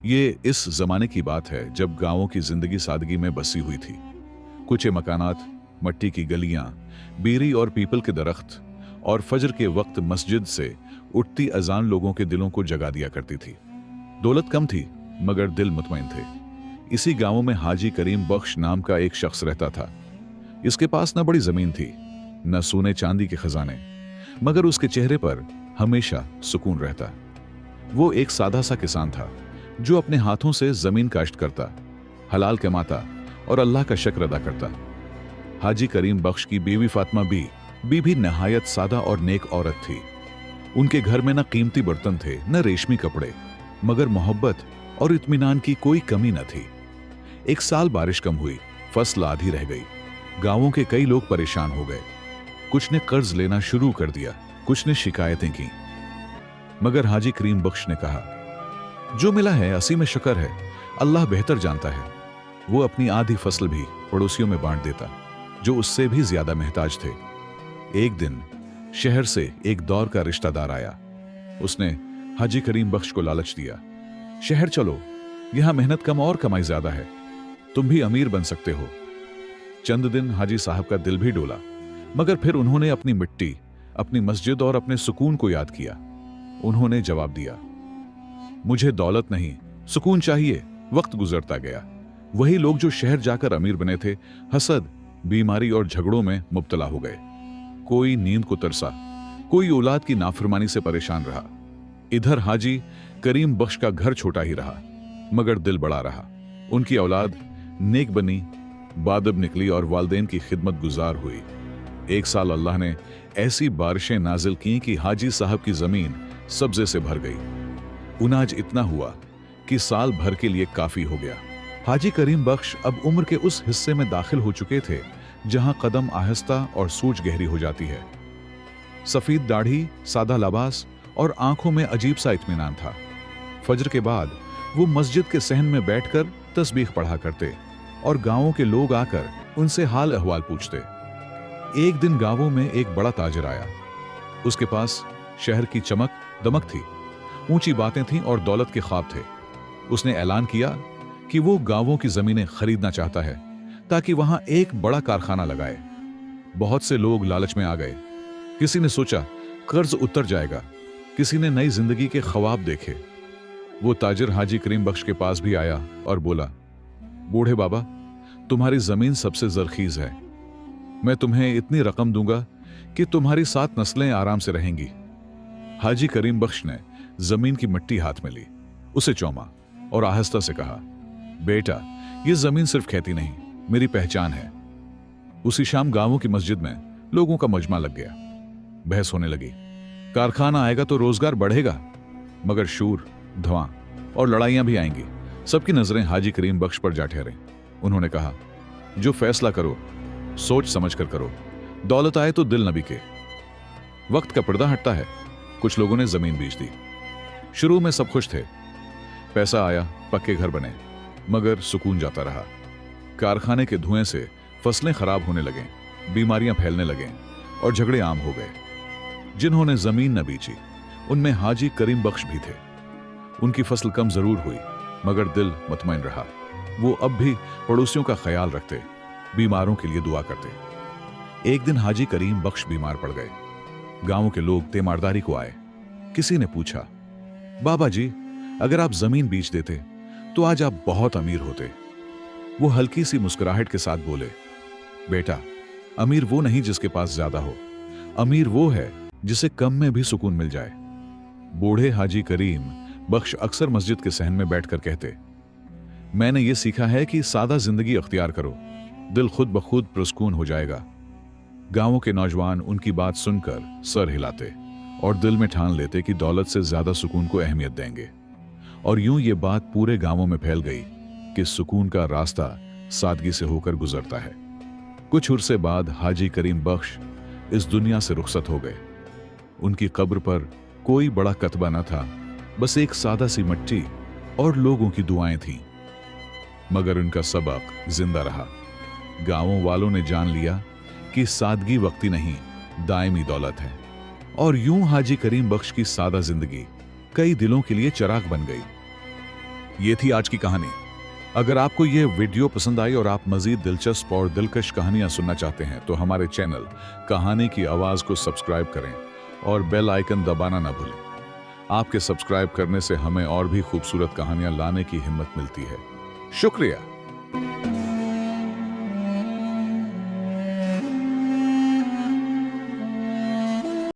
ये इस जमाने की बात है जब गांवों की जिंदगी सादगी में बसी हुई थी। कुछ मकानात, मट्टी की गलियां, बीरी और पीपल के दरख्त और फजर के वक्त मस्जिद से उठती अजान लोगों के दिलों को जगा दिया करती थी। दौलत कम थी मगर दिल मुतमईन थे। इसी गांवों में हाजी करीम बख्श नाम का एक शख्स रहता था। इसके पास न बड़ी जमीन थी, न सोने चांदी के खजाने, मगर उसके चेहरे पर हमेशा सुकून रहता। वो एक सादा सा किसान था जो अपने हाथों से जमीन काश्त करता, हलाल कमाता और अल्लाह का शुक्र अदा करता। हाजी करीम बख्श की बीवी फातिमा बीबी नहायत सादा और नेक औरत थी। उनके घर में न कीमती बर्तन थे न रेशमी कपड़े, मगर मोहब्बत और इत्मीनान की कोई कमी न थी। एक साल बारिश कम हुई, फसल आधी रह गई। गांवों के कई लोग परेशान हो गए। कुछ ने कर्ज लेना शुरू कर दिया, कुछ ने शिकायतें की। मगर हाजी करीम बख्श ने कहा, जो मिला है असी में शुक्र है, अल्लाह बेहतर जानता है। वो अपनी आधी फसल भी पड़ोसियों में बांट देता जो उससे भी ज्यादा महताज थे। एक दिन शहर से एक दौर का रिश्तेदार आया। उसने हाजी करीम बख्श को लालच दिया, शहर चलो, यहां मेहनत कम और कमाई ज्यादा है, तुम भी अमीर बन सकते हो। चंद दिन हाजी साहब का दिल भी डोला, मगर फिर उन्होंने अपनी मिट्टी, अपनी मस्जिद और अपने सुकून को याद किया। उन्होंने जवाब दिया, मुझे दौलत नहीं, सुकून चाहिए। वक्त गुजरता गया। वही लोग जो शहर जाकर अमीर बने थे, हसद, बीमारी और झगड़ों में मुब्तला हो गए। कोई नींद को तरसा, कोई औलाद की नाफरमानी से परेशान रहा। इधर हाजी करीम बख्श का घर छोटा ही रहा, मगर दिल बड़ा रहा। उनकी औलाद नेक बनी, बादब निकली और वालदेन की खिदमत गुजार हुई। एक साल अल्लाह ने ऐसी बारिशें नाजिल की कि हाजी साहब की जमीन सब्जे से भर गई। उनाज इतना हुआ कि साल भर के लिए काफी हो गया। हाजी करीम बख्श अब उम्र के उस हिस्से में दाखिल हो चुके थे जहां कदम आहिस्ता और सूझ गहरी हो जाती है। सफेद दाढ़ी, सादा लिबास और आंखों में अजीब सा इत्मीनान था। फजर के बाद वो मस्जिद के सहन में बैठकर तस्बीह पढ़ा करते और गांवों के लोग आकर उनसे हाल अहवाल पूछते। एक दिन गांवों में एक बड़ा ताजिर आया। उसके पास शहर की चमक दमक थी, ऊंची बातें थीं और दौलत के ख्वाब थे। उसने ऐलान किया कि वो गांवों की जमीनें खरीदना चाहता है ताकि वहां एक बड़ा कारखाना लगाए। बहुत से लोग लालच में आ गए। किसी ने सोचा कर्ज उतर जाएगा, किसी ने नई जिंदगी के ख्वाब देखे। वो ताजिर हाजी करीम बख्श के पास भी आया और बोला, बूढ़े बाबा, तुम्हारी जमीन सबसे जरखीज है। मैं तुम्हें इतनी रकम दूंगा कि तुम्हारी 7 नस्लें आराम से रहेंगी। हाजी करीम बख्श ने जमीन की मिट्टी हाथ में ली, उसे चौमा और आहिस्ता से कहा, बेटा, यह जमीन सिर्फ खेती नहीं, मेरी पहचान है। उसी शाम गांवों की मस्जिद में लोगों का मजमा लग गया। बहस होने लगी। कारखाना आएगा तो रोजगार बढ़ेगा, मगर शूर, धुआं और लड़ाइयां भी आएंगी। सबकी नजरें हाजी करीम बख्श पर जा ठहरे। उन्होंने कहा, जो फैसला करो सोच समझ कर करो, दौलत आए तो दिल न बिके। वक्त का पर्दा हटता है। कुछ लोगों ने जमीन बेच दी। शुरू में सब खुश थे, पैसा आया, पक्के घर बने, मगर सुकून जाता रहा। कारखाने के धुएं से फसलें खराब होने लगे, बीमारियां फैलने लगे और झगड़े आम हो गए। जिन्होंने जमीन न बेची उनमें हाजी करीम बख्श भी थे। उनकी फसल कम जरूर हुई, मगर दिल मुतमईन रहा। वो अब भी पड़ोसियों का ख्याल रखते, बीमारों के लिए दुआ करते। एक दिन हाजी करीम बख्श बीमार पड़ गए। गांवों के लोग तीमारदारी को आए। किसी ने पूछा, बाबा जी, अगर आप जमीन बेच देते तो आज आप बहुत अमीर होते। वो हल्की सी मुस्कुराहट के साथ बोले, बेटा, अमीर वो नहीं जिसके पास ज्यादा हो, अमीर वो है जिसे कम में भी सुकून मिल जाए। बूढ़े हाजी करीम बख्श अक्सर मस्जिद के सहन में बैठकर कहते, मैंने ये सीखा है कि सादा जिंदगी अख्तियार करो, दिल खुद ब खुद पुरस्कून हो जाएगा। गांवों के नौजवान उनकी बात सुनकर सर हिलाते और दिल में ठान लेते कि दौलत से ज्यादा सुकून को अहमियत देंगे। और यूं ये बात पूरे गांवों में फैल गई कि सुकून का रास्ता सादगी से होकर गुजरता है। कुछ उर्से बाद हाजी करीम बख्श इस दुनिया से रुखसत हो गए। उनकी कब्र पर कोई बड़ा कतबा न था, बस एक सादा सी मिट्टी और लोगों की दुआएं थीं। मगर उनका सबक जिंदा रहा। गांवों वालों ने जान लिया कि सादगी वक्ती नहीं, दायमी दौलत है। और यूं हाजी करीम बख्श की सादा जिंदगी कई दिलों के लिए चिराग बन गई। ये थी आज की कहानी। अगर आपको ये वीडियो पसंद आई और आप मजीद दिलचस्प और दिलकश कहानियां सुनना चाहते हैं तो हमारे चैनल कहानी की आवाज को सब्सक्राइब करें और बेल आइकन दबाना ना भूलें। आपके सब्सक्राइब करने से हमें और भी खूबसूरत कहानियां लाने की हिम्मत मिलती है। शुक्रिया।